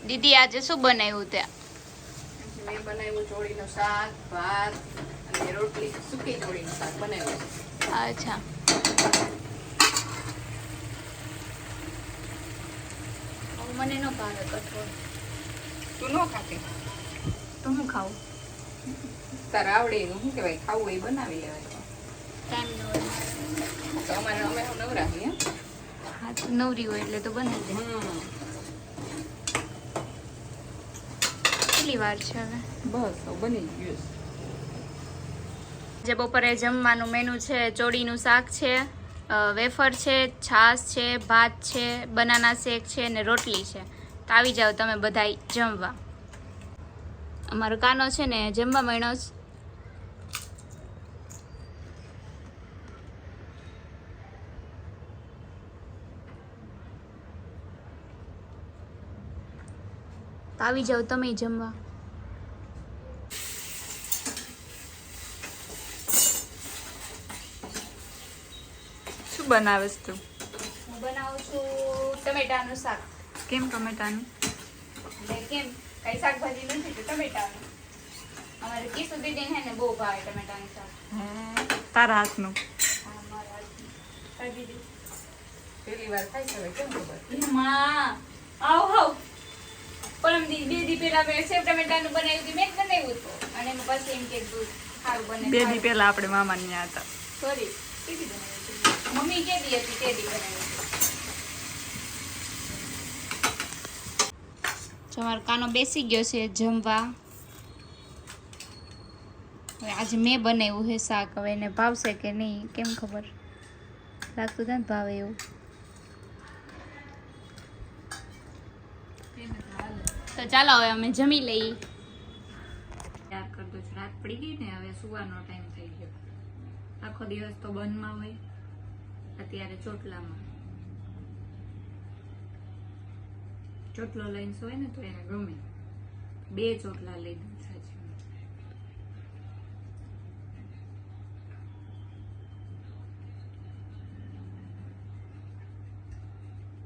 દીદી આજે શું બનાવ્યું ત્યાં? મેં બનાવ્યું ચોળીનું શાક, ભાત અને રોટલી. સૂકી ચોળીનું શાક બનાવ્યું. અચ્છા. મને ન ભાવે કઠોળ. તું ન ખાતી તો હું ખાવું? તારે આવડે એનું શું કહેવાય ખાવું એ બનાવી લેવાય. ટાઈમ ન હોય તો અમે નવરા છીએ. હા તો નવરી હોય એટલે તો બનાવી દે. કેટલી વાર છે હવે? બસ બની ગયું. જે બપોરે જમવાનું મેનુ છે ચોળીનું શાક છે, વેફર છે, છાશ છે, ભાત છે, બનાના શેક છે અને રોટલી છે. તો આવી જાઓ તમે બધાય જમવા. અમારો કાનો છે ને જમવા માંડ્યો છે. તો આવી જાઓ તમે જમવા. શું બનાવેસ તું? હું બનાવું છું ટમેટાનું શાક. કેમ ટમેટાનું? એટલે કેમ કઈ શાકભાજી નથી તો ટમેટાનું. અમારે કિસુ દીદી હે ને બહુ ભાવે ટમેટાનું શાક. તારા હાથનું? હા મારા હાથનું. કઈ દીદી? પહેલી વાર ખાઈ છે કેમ ખબર? માં આવ હાવ. પરમ દી બે દી પહેલા મેં સેવ ટમેટાનું બનાવ્યું હતું. મેં જ બનાવ્યું હતું અને પછી એમ કે દૂધ સારું બને. 2 દી પહેલા આપણે મામાની ત્યાં હતા. સોરી કેદી બનાવ્યું હતું? મમ્મી કેદી હતી તે દી બનાવ્યું હતું. તમારો કાનો બેસી ગયો છે જમવા. હવે આજે મેં બનાવ્યું છે શાક. હવે એને ભાવશે કે નહીં કેમ ખબર. લાગતું નથી ભાવે એવું. તો ચાલો હવે અમે જમી લઈએ. તૈયાર કરી દો. રાત પડી ગઈ ને હવે સુવાનો ટાઈમ થઈ ગયો. આખો દિવસ તો બંધમાં હોય, અત્યારે ચોટલામાં. ચોટલો લઈને સોય ને તો એને ગમે. 2 ચોટલા લઈ દીધા છે.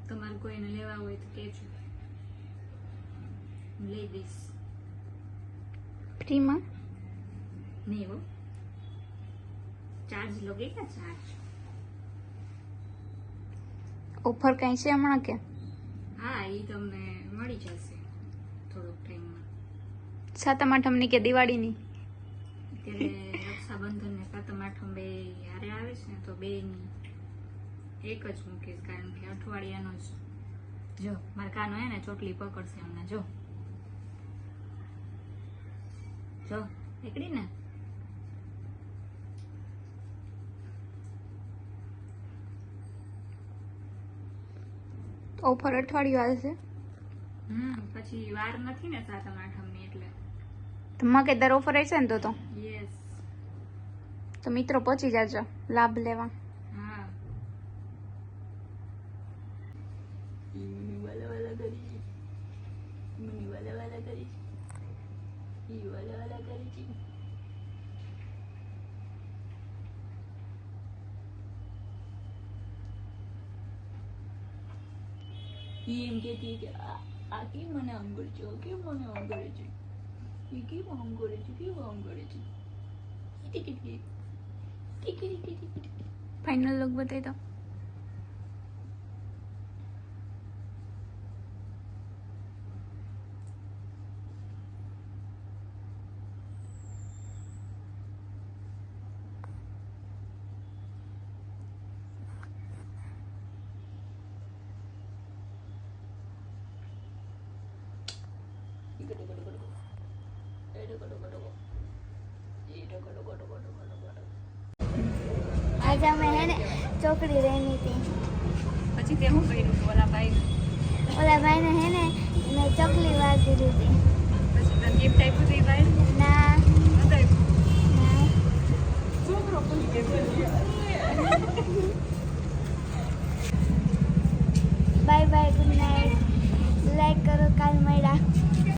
તમારે કોઈને લેવા હોય તો કહેજો, લઈ દઈશ. ફ્રીમાં નહીં હો, ચાર્જ लगेगा ચાર્જ. ઓફર કઈ છે હમણાં કે? હા એ તમને મળી જશે થોડોક ટાઈમમાં. સાતમ આઠમની કે દિવાળીની? અત્યારે રક્ષાબંધન ને સાતમ આઠમ બે હારે આવે છે ને તો બેની એક જ મૂકીશ, કારણ કે અઠવાડિયાનો જ. જો મારા કાનો હે ને ચોટલી પકડશે હમણાં. જો જો એકડી ને. ઓફર અઠવાડિયું આવશે. પછી વાર નથી ને સાતમ આઠમ ની એટલે. ધમાકેદાર ઓફર હશે ને તો યસ. તો મિત્રો પહોંચી જાજો લાભ લેવા. હા વાલા કરી મની વાલા કરી ઈ વાલા કરી છે. એમ કહેતી કે આ કેમ મને આમ કરે છે, કેમ મને આમ કરે છે, એ કેમ આમ કરે છે, કેમ આમ કરે છે. ફાઇનલ લુક બતાવી દો. आज અમે હે ને ચોકડી રહેની હતી. પછી તે હું કર્યું ઓલા ભાઈને હે ને મેં ચકલી વાર દીધી હતી. પછી તને ગિફ્ટ આપ્યું હતું એ ભાઈ? ના